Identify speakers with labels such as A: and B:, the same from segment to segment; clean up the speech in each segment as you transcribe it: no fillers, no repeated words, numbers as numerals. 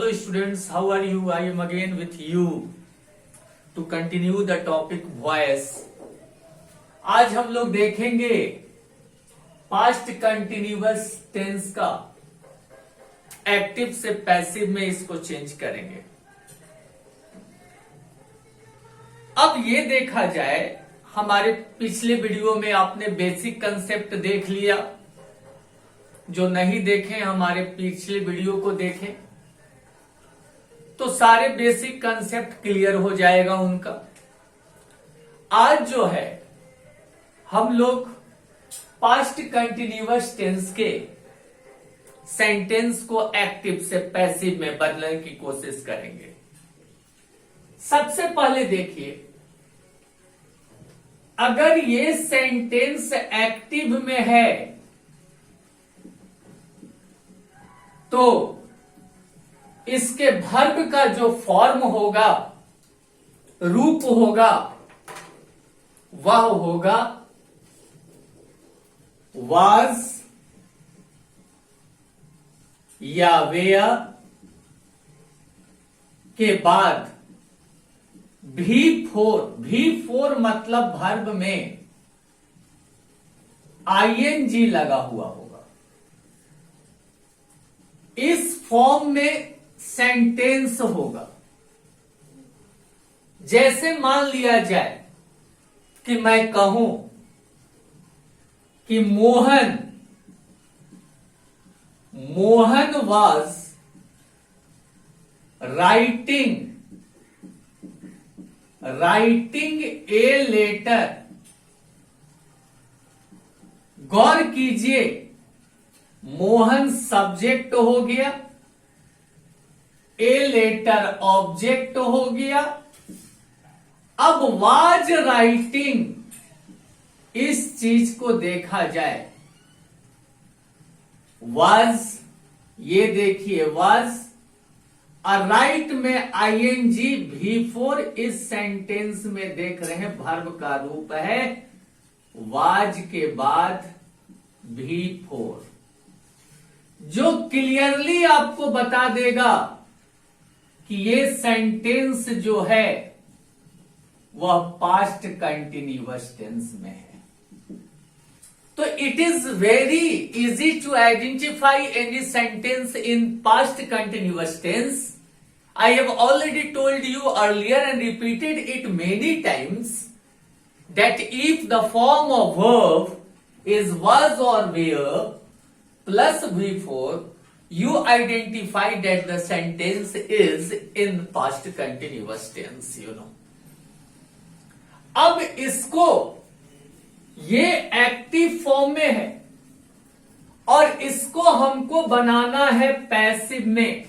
A: Hello students, how are you? I am again with you to continue the topic voice. आज हम लोग देखेंगे past continuous tense का active से passive में इसको चेंज करेंगे। अब ये देखा जाए, हमारे पिछले वीडियो में आपने बेसिक कंसेप्ट देख लिया। जो नहीं देखें हमारे पिछले वीडियो को देखें तो सारे बेसिक कंसेप्ट क्लियर हो जाएगा उनका। आज जो है हम लोग पास्ट कंटिन्यूअस टेंस के सेंटेंस को एक्टिव से पैसिव में बदलने की कोशिश करेंगे। सबसे पहले देखिए, अगर ये सेंटेंस एक्टिव में है तो इसके वर्ब का जो फॉर्म होगा, रूप होगा, वह होगा वाज या वेयर के बाद भी4 मतलब वर्ब में आईएनजी लगा हुआ होगा। इस फॉर्म में सेंटेंस होगा। जैसे मान लिया जाए कि मैं कहूं कि Mohan was writing a letter. गौर कीजिए, मोहन सब्जेक्ट हो गया, ए लेटर ऑब्जेक्ट हो गया। अब वाज राइटिंग, इस चीज को देखा जाए, वाज, ये देखिए वाज, और राइट में आईएनजी भी4 इस सेंटेंस में देख रहे हैं वर्ब का रूप है वाज के बाद भी4, जो क्लियरली आपको बता देगा कि ये सेंटेंस जो है वह पास्ट कंटिन्यूअस टेंस में है। तो it is very easy to identify any sentence in past continuous tense. I have already told you earlier and repeated it many times that if the form of verb is was or were plus V4, you identify that the sentence is in past continuous tense, you know. अब इसको, ये active form में है और इसको हमको बनाना है passive में।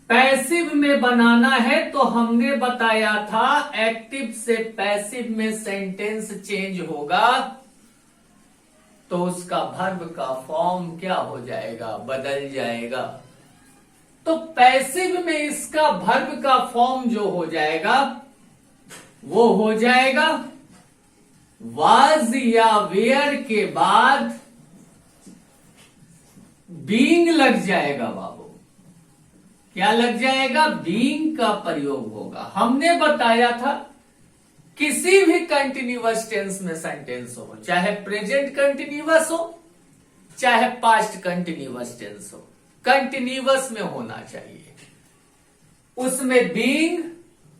A: पैसिव में बनाना है तो हमने बताया था एक्टिव से पैसिव में सेंटेंस चेंज होगा तो उसका वर्ब का फॉर्म क्या हो जाएगा, बदल जाएगा। तो पैसिव में इसका वर्ब का फॉर्म जो हो जाएगा वो हो जाएगा वाज या वेयर के बाद बीइंग लग जाएगा। बाबू क्या लग जाएगा? बीइंग का प्रयोग होगा। हमने बताया था किसी भी कंटिन्यूअस टेंस में सेंटेंस हो, चाहे प्रेजेंट कंटिन्यूअस हो चाहे पास्ट कंटिन्यूअस टेंस हो, कंटिन्यूअस में होना चाहिए। उसमें बीइंग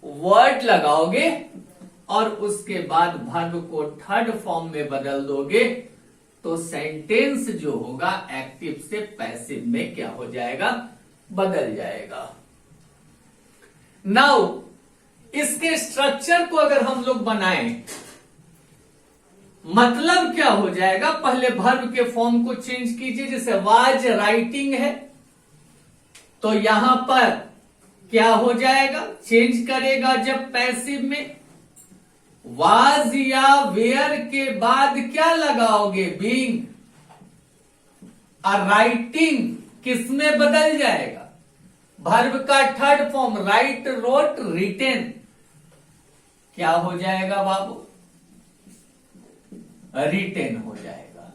A: वर्ड लगाओगे और उसके बाद वर्ब को थर्ड फॉर्म में बदल दोगे तो सेंटेंस जो होगा एक्टिव से पैसिव में क्या हो जाएगा, बदल जाएगा। नाउ इसके स्ट्रक्चर को अगर हम लोग बनाएं, मतलब क्या हो जाएगा, पहले वर्ब के फॉर्म को चेंज कीजिए। जैसे वाज राइटिंग है तो यहां पर क्या हो जाएगा, चेंज करेगा जब पैसिव में। वाज या वेयर के बाद क्या लगाओगे, बीइंग, और राइटिंग किसमें बदल जाएगा, वर्ब का third form, write, wrote, written, क्या हो जाएगा बाबू, रिटेन हो जाएगा।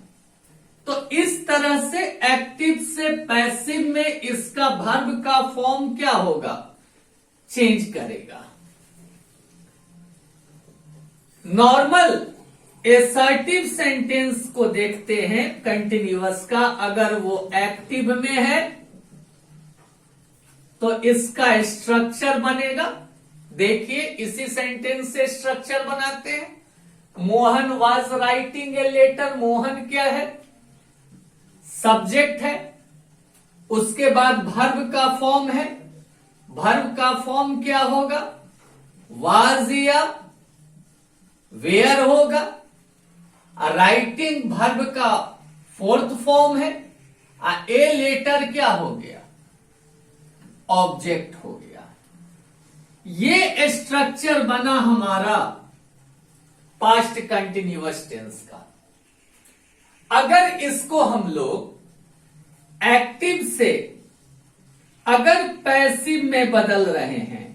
A: तो इस तरह से एक्टिव से पैसिव में इसका वर्ब का फॉर्म क्या होगा, चेंज करेगा। नॉर्मल एसर्टिव सेंटेंस को देखते हैं कंटिन्यूअस का, अगर वो एक्टिव में है तो इसका स्ट्रक्चर बनेगा। देखिए इसी सेंटेंस से स्ट्रक्चर बनाते हैं। Mohan was writing a letter, Mohan क्या है, सब्जेक्ट है, उसके बाद वर्ब का फॉर्म है, वर्ब का फॉर्म क्या होगा, वाज या वेयर होगा। राइटिंग वर्ब का फोर्थ फॉर्म है। ए लेटर क्या हो गया, ऑब्जेक्ट हो गया। ये स्ट्रक्चर बना हमारा पास्ट कंटिन्यूअस टेंस का। अगर इसको हम लोग एक्टिव से अगर पैसिव में बदल रहे हैं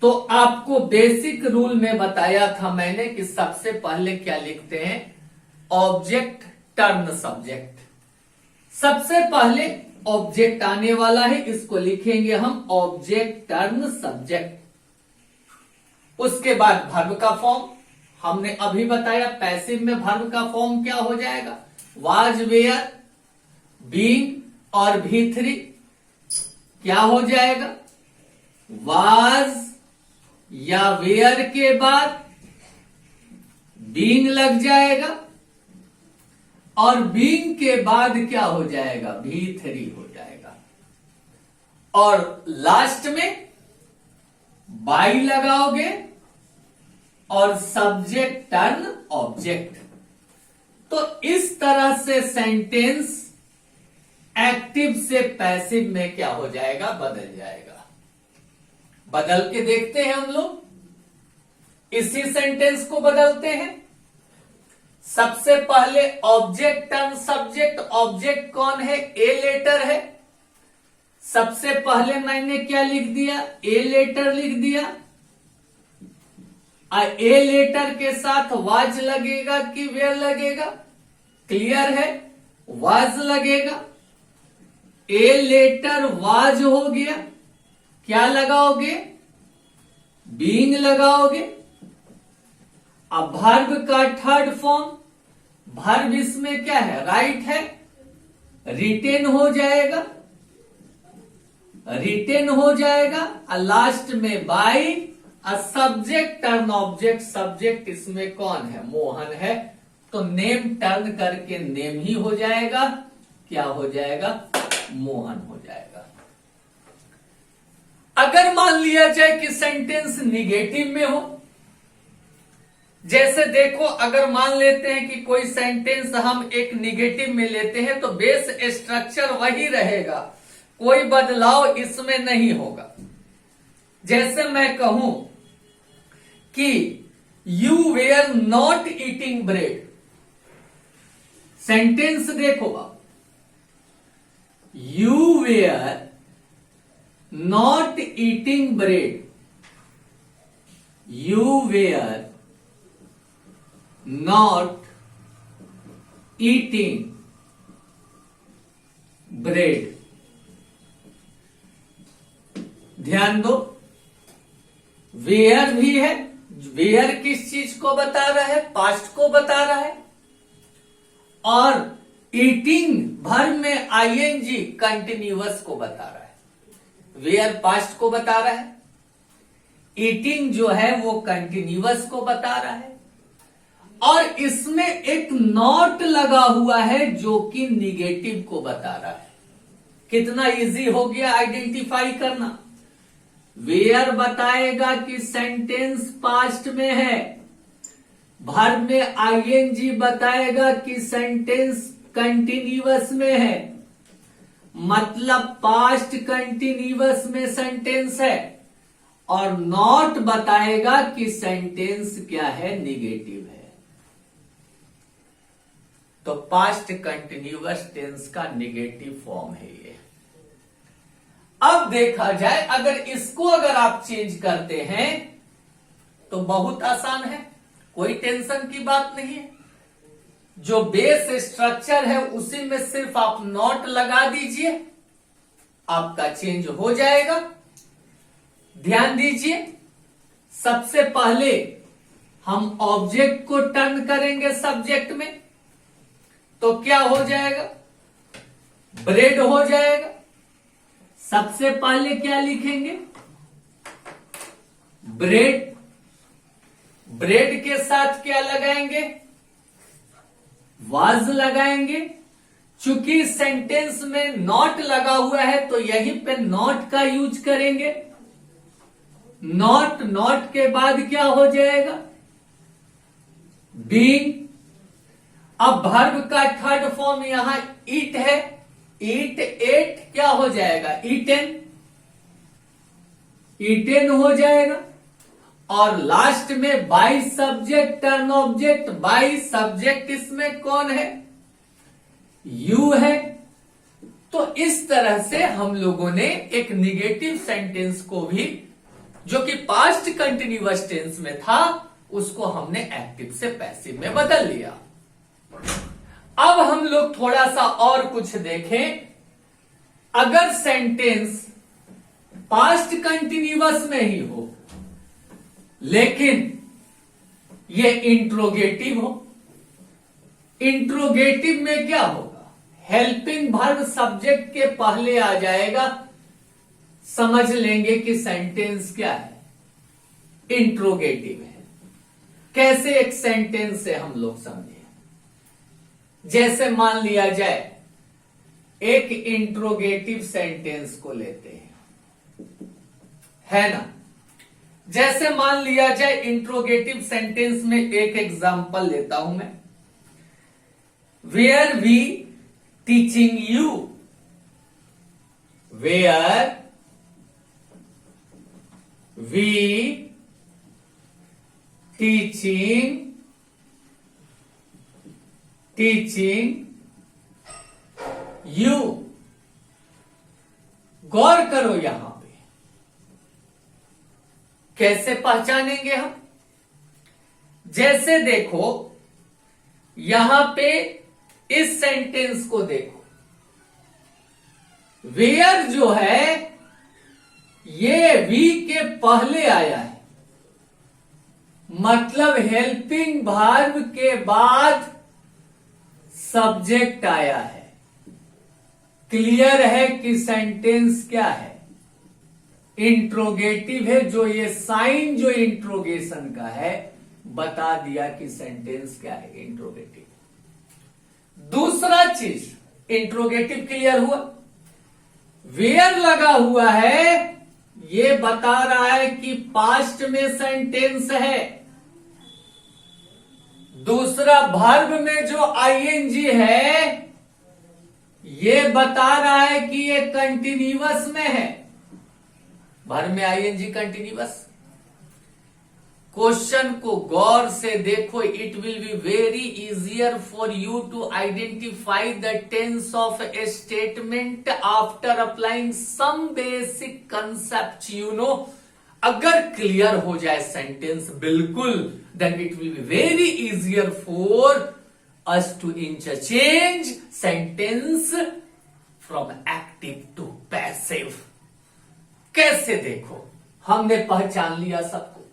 A: तो आपको बेसिक रूल में बताया था मैंने कि सबसे पहले क्या लिखते हैं, ऑब्जेक्ट टर्न सब्जेक्ट। सबसे पहले ऑब्जेक्ट आने वाला है, इसको लिखेंगे हम ऑब्जेक्ट टर्न सब्जेक्ट। उसके बाद वर्ब का फॉर्म हमने अभी बताया, पैसिव में वर्ब का फॉर्म क्या हो जाएगा, वाज, वेयर, बीइंग और V3 क्या हो जाएगा, वाज या वेयर के बाद बीइंग लग जाएगा और बीइंग के बाद क्या हो जाएगा, V3 हो जाएगा और लास्ट में बाई लगाओगे और सब्जेक्ट टर्न ऑब्जेक्ट। तो इस तरह से सेंटेंस एक्टिव से पैसिव में क्या हो जाएगा, बदल जाएगा। बदल के देखते हैं हम लोग, इसी सेंटेंस को बदलते हैं। सबसे पहले ऑब्जेक्ट टर्न सब्जेक्ट। ऑब्जेक्ट कौन है, ए लेटर है। सबसे पहले मैंने क्या लिख दिया, ए लेटर लिख दिया। ए लेटर के साथ वाज लगेगा कि वेयर लगेगा, क्लियर है, वाज लगेगा। ए लेटर वाज हो गया, क्या लगाओगे, बीइंग लगाओगे। अब वर्ब का थर्ड फॉर्म, वर्ब इसमें क्या है, राइट है, रिटेन हो जाएगा, रिटेन हो जाएगा। और लास्ट में by, subject turn object. Subject इसमें कौन है, मोहन है, तो नेम टर्न करके नेम ही हो जाएगा, क्या हो जाएगा, मोहन हो जाएगा। अगर मान लिया जाए कि सेंटेंस निगेटिव में हो, जैसे देखो अगर मान लेते हैं कि कोई सेंटेंस हम एक निगेटिव में लेते हैं तो बेस स्ट्रक्चर वही रहेगा, कोई बदलाव इसमें नहीं होगा। जैसे मैं कहूं कि you were not eating bread, sentence देखो आप, you were not eating bread, you were not eating bread. ध्यान दो, वेयर भी है, वेयर किस चीज को बता रहा है, पास्ट को बता रहा है, और ईटिंग भर में आईएनजी कंटिन्यूअस को बता रहा है। वेयर पास्ट को बता रहा है, ईटिंग जो है वो कंटिन्यूअस को बता रहा है, और इसमें एक नॉट लगा हुआ है जो कि निगेटिव को बता रहा है। कितना इजी हो गया आइडेंटिफाई करना। वेयर बताएगा कि सेंटेंस पास्ट में है, वर्ब में आईएनजी बताएगा कि सेंटेंस कंटिन्यूअस में है, मतलब पास्ट कंटिन्यूअस में सेंटेंस है, और नॉट बताएगा कि सेंटेंस क्या है, निगेटिव है। तो पास्ट कंटिन्यूअस टेंस का निगेटिव फॉर्म है ये। अब देखा जाए अगर इसको अगर आप चेंज करते हैं तो बहुत आसान है, कोई टेंशन की बात नहीं है। जो बेस स्ट्रक्चर है उसी में सिर्फ आप नॉट लगा दीजिए, आपका चेंज हो जाएगा। ध्यान दीजिए, सबसे पहले हम ऑब्जेक्ट को टर्न करेंगे सब्जेक्ट में, तो क्या हो जाएगा? ब्रेड हो जाएगा। सबसे पहले क्या लिखेंगे? ब्रेड। ब्रेड के साथ क्या लगाएंगे? वाज लगाएंगे। चूंकि सेंटेंस में नॉट लगा हुआ है तो यहीं पे नॉट का यूज करेंगे। नॉट, नॉट के बाद क्या हो जाएगा? बीइंग। अब वर्ब का थर्ड फॉर्म यहां ईट है, ईट, एट क्या हो जाएगा? ईटेन, ईटेन हो जाएगा। और लास्ट में by subject turn object. By subject इसमें कौन है? यू है। तो इस तरह से हम लोगों ने एक निगेटिव सेंटेंस को भी, जो कि पास्ट कंटिन्यूअस टेंस में था, उसको हमने एक्टिव से पैसिव में बदल लिया। अब हम लोग थोड़ा सा और कुछ देखें। अगर सेंटेंस पास्ट कंटिन्यूअस में ही हो लेकिन ये इंट्रोगेटिव हो, इंट्रोगेटिव में क्या होगा? हेल्पिंग वर्ब सब्जेक्ट के पहले आ जाएगा। समझ लेंगे कि सेंटेंस क्या है? इंट्रोगेटिव है। कैसे? एक सेंटेंस से हम लोग समझे। जैसे मान लिया जाए, एक इंट्रोगेटिव सेंटेंस को लेते हैं, है ना? जैसे मान लिया जाए इंट्रोगेटिव सेंटेंस में एक एग्जांपल लेता हूं मैं। Where we teaching you. Where we teaching you. गौर करो यहां पे, कैसे पहचानेंगे हम? जैसे देखो यहां पे इस सेंटेंस को देखो, वेयर जो है ये वी के पहले आया है, मतलब हेल्पिंग वर्ब के बाद सब्जेक्ट आया है। क्लियर है कि सेंटेंस क्या है? इंट्रोगेटिव है। जो ये साइन जो इंट्रोगेशन का है बता दिया कि सेंटेंस क्या है? इंट्रोगेटिव। दूसरा चीज, इंट्रोगेटिव क्लियर हुआ। वेयर लगा हुआ है, ये बता रहा है कि पास्ट में सेंटेंस है। दूसरा, वर्ब में जो आईएनजी है ये बता रहा है कि ये कंटिन्यूअस में है। वर्ब में आईएनजी कंटिन्यूअस। क्वेश्चन को गौर से देखो। It will be very easier for you to identify the tense of a statement after applying some basic concept, you know. अगर क्लियर हो जाए सेंटेंस बिल्कुल, then it will be very easier for us to interchange sentence from active to passive. कैसे? देखो, हमने पहचान लिया सबको।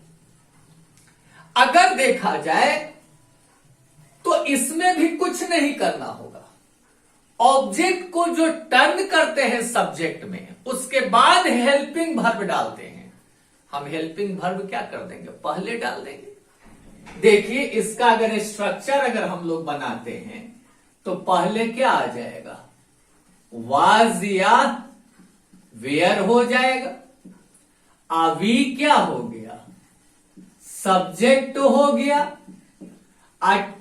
A: अगर देखा जाए तो इसमें भी कुछ नहीं करना होगा। ऑब्जेक्ट को जो टर्न करते हैं सब्जेक्ट में, उसके बाद हेल्पिंग वर्ब डालते हैं। हम हेल्पिंग वर्ब क्या कर देंगे? पहले डाल देंगे। देखिए, इसका अगर स्ट्रक्चर अगर हम लोग बनाते हैं तो पहले क्या आ जाएगा? वाज या वेयर हो जाएगा। अभी क्या हो गया? सब्जेक्ट हो गया।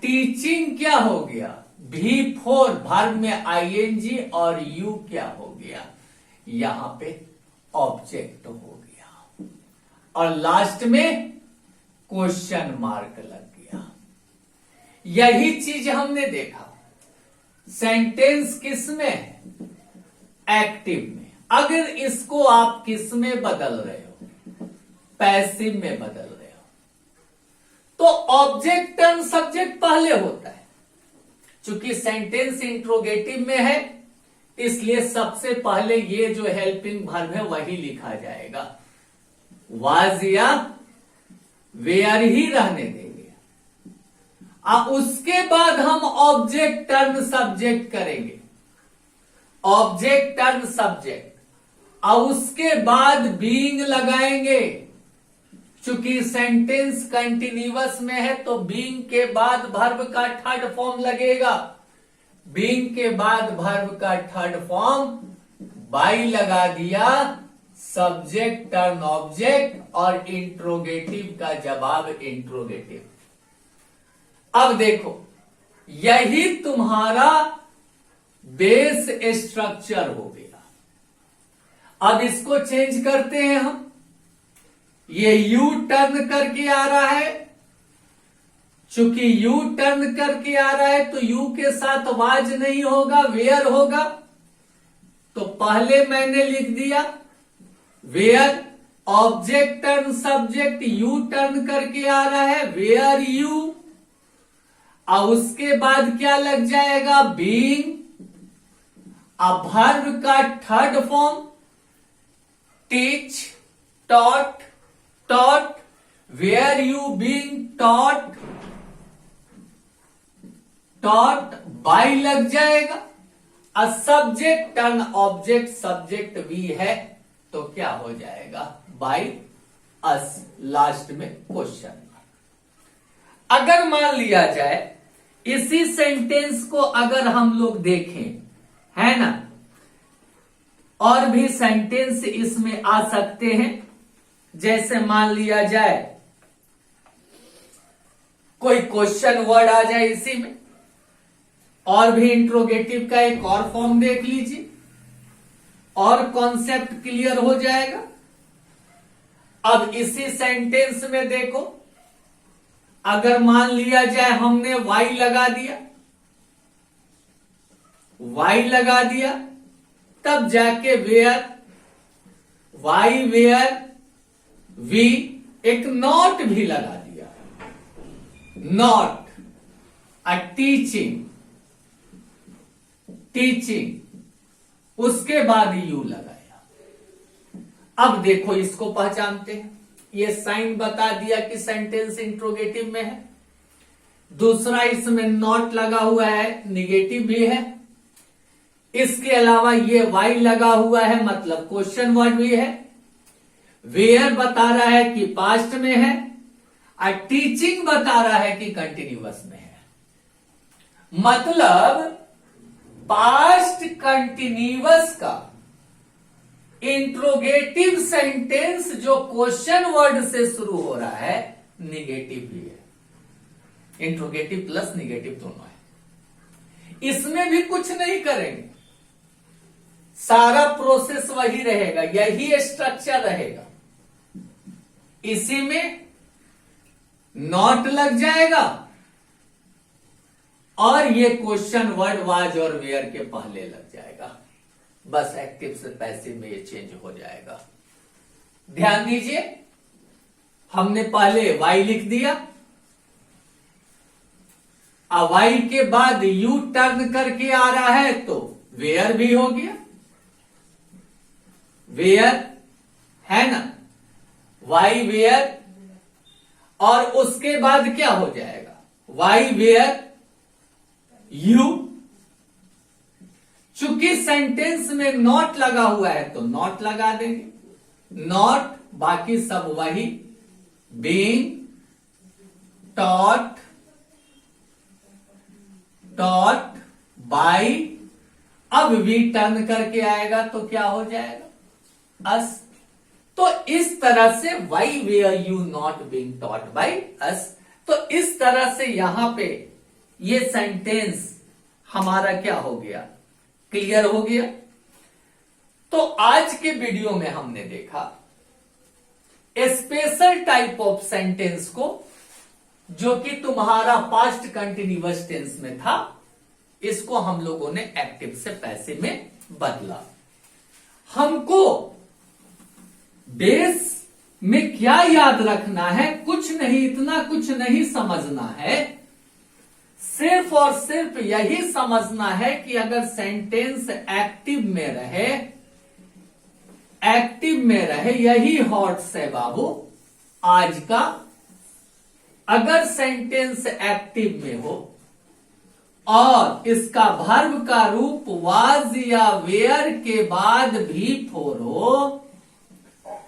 A: टीचिंग क्या हो गया? V4 वर्ब में आईएनजी और यू क्या हो गया? यहां पे ऑब्जेक्ट हो गया। और लास्ट में क्वेश्चन मार्क लग गया। यही चीज हमने देखा। सेंटेंस किस में है? एक्टिव में। अगर इसको आप किस में बदल रहे हो? पैसिव में बदल रहे हो, तो ऑब्जेक्ट टर्न सब्जेक्ट पहले होता है, चूंकि सेंटेंस इंट्रोगेटिव में है इसलिए सबसे पहले ये जो हेल्पिंग वर्ब है वही लिखा जाएगा, वाज या वेयर ही रहने देंगे। अब उसके बाद हम ऑब्जेक्ट टर्न सब्जेक्ट करेंगे, ऑब्जेक्ट टर्न सब्जेक्ट, और उसके बाद बीइंग लगाएंगे। चूंकि सेंटेंस कंटिन्यूअस में है तो बीइंग के बाद वर्ब का थर्ड फॉर्म लगेगा, बीइंग के बाद वर्ब का थर्ड फॉर्म बाई लगा दिया, सब्जेक्ट टर्न ऑब्जेक्ट और इंट्रोगेटिव का जवाब इंट्रोगेटिव। अब देखो यही तुम्हारा बेस स्ट्रक्चर हो गया। अब इसको चेंज करते हैं हम, ये यू टर्न करके आ रहा है, चूंकि यू टर्न करके आ रहा है तो यू के साथ वाज नहीं होगा, वेयर होगा। तो पहले मैंने लिख दिया were, object turn subject, you turn करके आ रहा है वेयर यू, और उसके बाद क्या लग जाएगा बीइंग, अब वर्ब का third form teach, taught, taught, were you being taught, taught by लग जाएगा, और सब्जेक्ट टर्न ऑब्जेक्ट, सब्जेक्ट भी है तो क्या हो जाएगा बाई अस, लास्ट में क्वेश्चन। अगर मान लिया जाए इसी सेंटेंस को अगर हम लोग देखें, है ना, और भी सेंटेंस इसमें आ सकते हैं, जैसे मान लिया जाए कोई क्वेश्चन वर्ड आ जाए इसी में, और भी इंट्रोगेटिव का एक और फॉर्म देख लीजिए और कॉन्सेप्ट क्लियर हो जाएगा। अब इसी सेंटेंस में देखो, अगर मान लिया जाए हमने वाई लगा दिया, वाई लगा दिया, तब जाके वेयर, वाई वेयर वी, एक नॉट भी लगा दिया, नॉट, अ टीचिंग, टीचिंग, उसके बाद यू लगाया। अब देखो इसको पहचानते हैं, ये साइन बता दिया कि सेंटेंस इंट्रोगेटिव में है, दूसरा इसमें नॉट लगा हुआ है, निगेटिव भी है, इसके अलावा ये वाई लगा हुआ है मतलब क्वेश्चन वर्ड भी है, वेयर बता रहा है कि पास्ट में है, और टीचिंग बता रहा है कि कंटिन्यूअस में है। मतलब पास्ट कंटिन्यूअस का इंट्रोगेटिव सेंटेंस जो क्वेश्चन वर्ड से शुरू हो रहा है निगेटिव भी है, इंट्रोगेटिव प्लस निगेटिव दोनों है। इसमें भी कुछ नहीं करेंगे, सारा प्रोसेस वही रहेगा, यही स्ट्रक्चर रहेगा। इसी में नॉट लग जाएगा और ये क्वेश्चन वर्ड वाज और वेयर के पहले लग जाएगा, बस एक्टिव से पैसिव में ये चेंज हो जाएगा। ध्यान दीजिए, हमने पहले वाई लिख दिया, अब वाई के बाद यू टर्न करके आ रहा है तो वेयर भी हो गया, वेयर है ना, वाई वेयर, और उसके बाद क्या हो जाएगा वाई वेयर यू। चूंकि सेंटेंस में नॉट लगा हुआ है तो नॉट लगा देंगे, नॉट, बाकी सब वही, बीइंग, टॉट, टॉट बाई, अब वी टर्न करके आएगा तो क्या हो जाएगा अस। तो इस तरह से why were you not being taught by us, तो इस तरह से यहां पे ये सेंटेंस हमारा क्या हो गया, क्लियर हो गया। तो आज के वीडियो में हमने देखा स्पेशल टाइप ऑफ सेंटेंस को जो कि तुम्हारा पास्ट कंटिन्यूअस टेंस में था, इसको हम लोगों ने एक्टिव से पैसिव में बदला। हमको बेस में क्या याद रखना है, कुछ नहीं, इतना कुछ नहीं समझना है सिर्फ और सिर्फ यही समझना है कि अगर सेंटेंस एक्टिव में रहे, यही हॉट्स है बाबू आज का। अगर सेंटेंस एक्टिव में हो और इसका वर्ब का रूप वाज या वेयर के बाद भी फोर हो,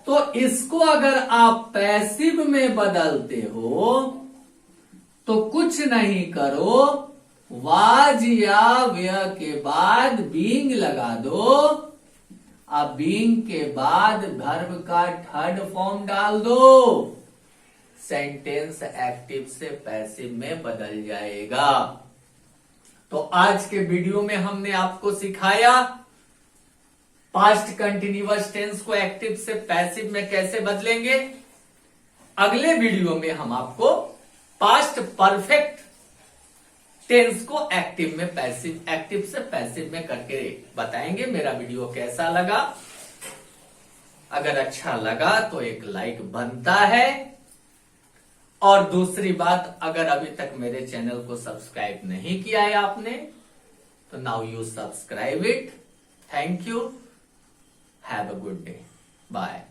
A: तो इसको अगर आप पैसिव में बदलते हो तो कुछ नहीं करो, वाज या वेयर के बाद बीइंग लगा दो। अब बीइंग के बाद वर्ब का थर्ड फॉर्म डाल दो, सेंटेंस एक्टिव से पैसिव में बदल जाएगा। तो आज के वीडियो में हमने आपको सिखाया पास्ट कंटिन्यूअस टेंस को एक्टिव से पैसिव में कैसे बदलेंगे। अगले वीडियो में हम आपको पास्ट परफेक्ट टेंस को एक्टिव से पैसिव में करके बताएंगे। मेरा वीडियो कैसा लगा? अगर अच्छा लगा तो एक लाइक बनता है, और दूसरी बात, अगर अभी तक मेरे चैनल को सब्सक्राइब नहीं किया है आपने, तो now you subscribe it. Thank you, have a good day, bye.